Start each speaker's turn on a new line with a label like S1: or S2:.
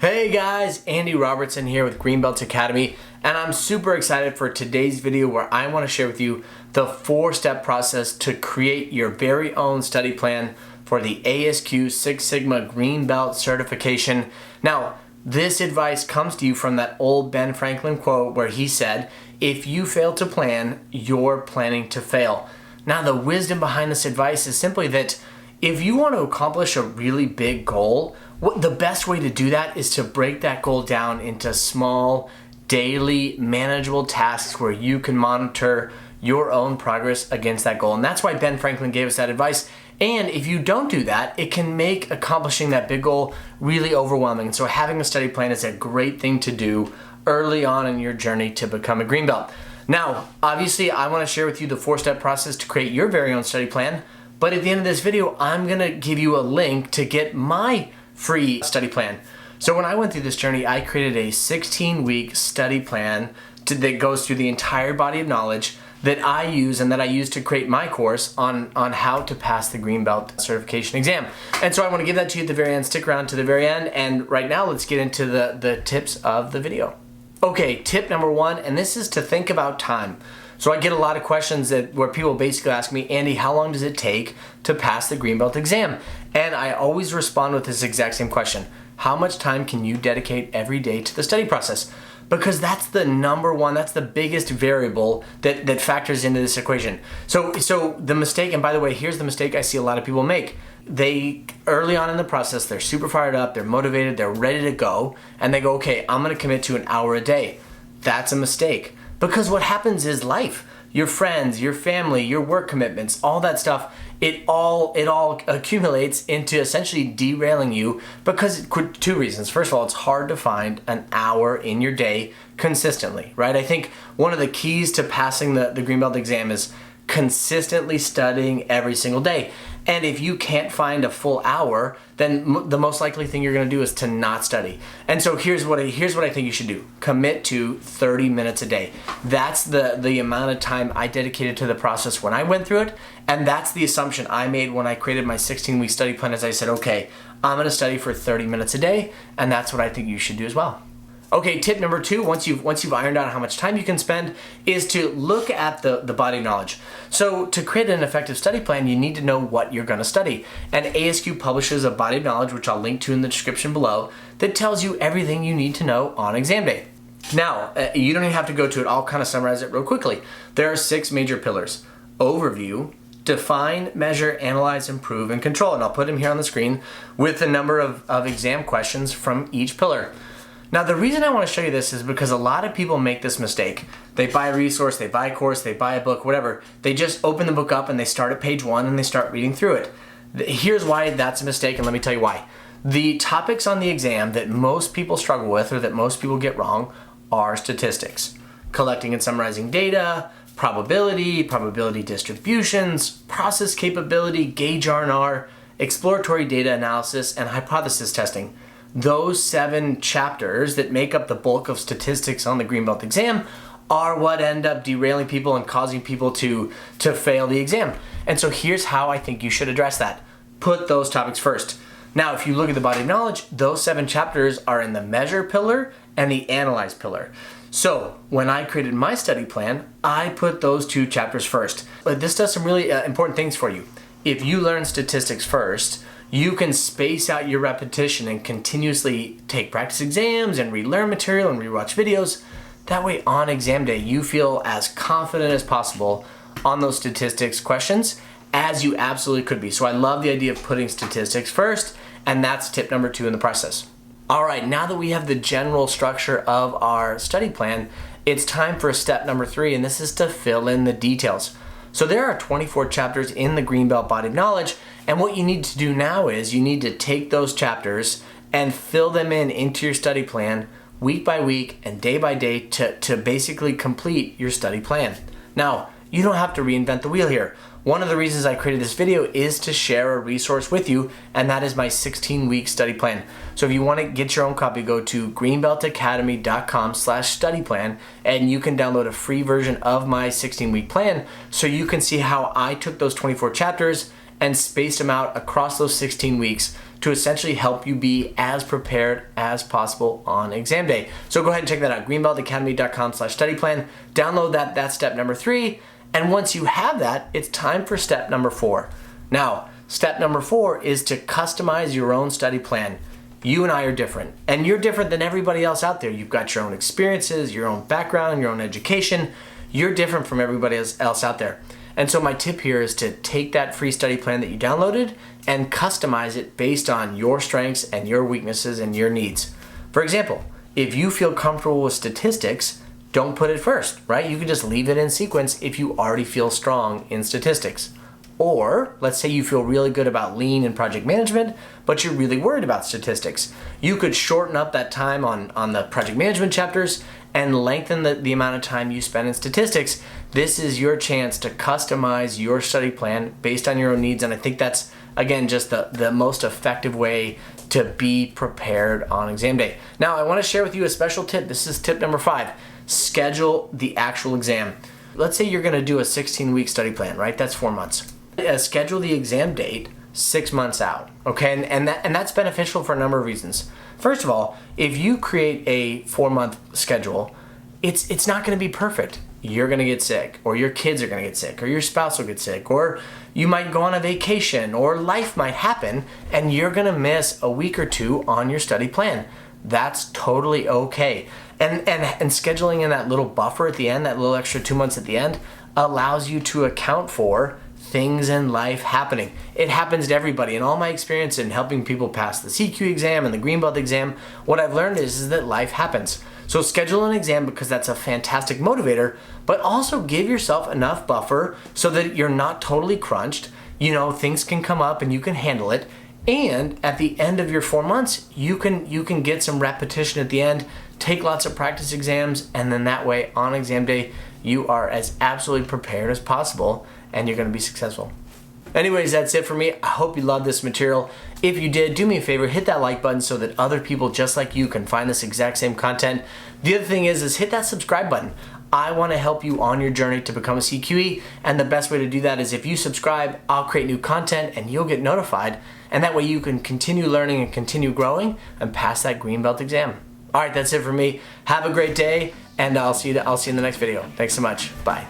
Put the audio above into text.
S1: Hey guys, Andy Robertson here with Greenbelt Academy, and I'm super excited for today's video where I want to share with you the 4-step process to create your very own study plan for the ASQ Six Sigma Green Belt certification. Now, this advice comes to you from that old Ben Franklin quote where he said, "If you fail to plan, you're planning to fail." Now, the wisdom behind this advice is simply that if you want to accomplish a really big goal, the best way to do that is to break that goal down into small, daily, manageable tasks where you can monitor your own progress against that goal. And that's why Ben Franklin gave us that advice. And if you don't do that, it can make accomplishing that big goal really overwhelming. And so having a study plan is a great thing to do early on in your journey to become a green belt. Now, obviously, I want to share with you the 4-step process to create your very own study plan. But at the end of this video, I'm going to give you a link to get my free study plan. So when I went through this journey, I created a 16-week study plan that goes through the entire body of knowledge that I use and that I use to create my course on how to pass the Green Belt certification exam. And so I want to give that to you at the very end. Stick around to the very end. And right now, let's get into the tips of the video. Okay, tip number 1, and this is to think about time. So I get a lot of questions where people basically ask me, Andy, how long does it take to pass the Green Belt exam? And I always respond with this exact same question. How much time can you dedicate every day to the study process? Because that's the number one, that's the biggest variable that factors into this equation. So the mistake, and by the way, here's the mistake I see a lot of people make. They, early on in the process, they're super fired up, they're motivated, they're ready to go, and they go, okay, I'm gonna commit to an hour a day. That's a mistake. Because what happens is life, your friends, your family, your work commitments, all that stuff, it all accumulates into essentially derailing you because 2 reasons. First of all, it's hard to find an hour in your day consistently, right? I think one of the keys to passing the Green Belt exam is consistently studying every single day. And if you can't find a full hour, then the most likely thing you're going to do is to not study. And so here's what I think you should do. Commit to 30 minutes a day. That's the amount of time I dedicated to the process when I went through it. And that's the assumption I made when I created my 16-week study plan. As I said, okay, I'm going to study for 30 minutes a day. And that's what I think you should do as well. Okay, tip number 2, once you've ironed out how much time you can spend, is to look at the body of knowledge. So to create an effective study plan, you need to know what you're going to study. And ASQ publishes a body of knowledge, which I'll link to in the description below, that tells you everything you need to know on exam day. Now, you don't even have to go to it. I'll kind of summarize it real quickly. There are 6 major pillars. Overview, define, measure, analyze, improve, and control. And I'll put them here on the screen with the number of exam questions from each pillar. Now, the reason I want to show you this is because a lot of people make this mistake. They buy a resource, they buy a course, they buy a book, whatever. They just open the book up and they start at page 1 and they start reading through it. Here's why that's a mistake, and let me tell you why. The topics on the exam that most people struggle with or that most people get wrong are statistics. Collecting and summarizing data, probability distributions, process capability, gauge R&R, exploratory data analysis, and hypothesis testing. Those 7 chapters that make up the bulk of statistics on the Green Belt exam are what end up derailing people and causing people to fail the exam. And so here's how I think you should address that. Put those topics first. Now, if you look at the body of knowledge, those 7 chapters are in the measure pillar and the analyze pillar. So when I created my study plan, I put those 2 chapters first. But this does some really important things for you. If you learn statistics first, you can space out your repetition and continuously take practice exams and relearn material and rewatch videos. That way on exam day, you feel as confident as possible on those statistics questions as you absolutely could be. So I love the idea of putting statistics first, and that's tip number 2 in the process. All right, now that we have the general structure of our study plan, it's time for step number 3, and this is to fill in the details. So there are 24 chapters in the Green Belt body of knowledge, and what you need to do now is you need to take those chapters and fill them into your study plan week by week and day by day to basically complete your study plan. Now, you don't have to reinvent the wheel here. One of the reasons I created this video is to share a resource with you, and that is my 16-week study plan. So if you want to get your own copy, go to greenbeltacademy.com/study plan, and you can download a free version of my 16-week plan so you can see how I took those 24 chapters and spaced them out across those 16 weeks to essentially help you be as prepared as possible on exam day. So go ahead and check that out, greenbeltacademy.com/studyplan. Download that, that's step number 3. And once you have that, it's time for step number 4. Now, step number 4 is to customize your own study plan. You and I are different, and you're different than everybody else out there. You've got your own experiences, your own background, your own education. You're different from everybody else out there. And so my tip here is to take that free study plan that you downloaded and customize it based on your strengths and your weaknesses and your needs. For example, if you feel comfortable with statistics, don't put it first, right? You can just leave it in sequence if you already feel strong in statistics. Or let's say you feel really good about lean and project management, but you're really worried about statistics. You could shorten up that time on the project management chapters and lengthen the amount of time you spend in statistics. This is your chance to customize your study plan based on your own needs, and I think that's, again, just the most effective way to be prepared on exam day. Now, I want to share with you a special tip. This is tip number 5. Schedule the actual exam. Let's say you're going to do a 16-week study plan, right? That's 4 months. Schedule the exam date 6 months out, okay? And that's beneficial for a number of reasons. First of all, if you create a 4-month schedule, it's not going to be perfect. You're going to get sick, or your kids are going to get sick, or your spouse will get sick, or you might go on a vacation, or life might happen, and you're going to miss a week or 2 on your study plan. That's totally okay. And scheduling in that little buffer at the end, that little extra 2 months at the end, allows you to account for things in life happening. It happens to everybody. In all my experience in helping people pass the CQ exam and the Green Belt exam, what I've learned is that life happens. So schedule an exam because that's a fantastic motivator, but also give yourself enough buffer so that you're not totally crunched. You know, things can come up and you can handle it. And at the end of your 4 months, you can get some repetition at the end, take lots of practice exams, and then that way on exam day, you are as absolutely prepared as possible and you're going to be successful. Anyways, that's it for me. I hope you loved this material. If you did, do me a favor, hit that like button so that other people just like you can find this exact same content. The other thing is hit that subscribe button. I want to help you on your journey to become a CQE, and the best way to do that is if you subscribe, I'll create new content and you'll get notified, and that way you can continue learning and continue growing and pass that Green Belt exam. All right, that's it for me. Have a great day, and I'll see you in the next video. Thanks so much. Bye.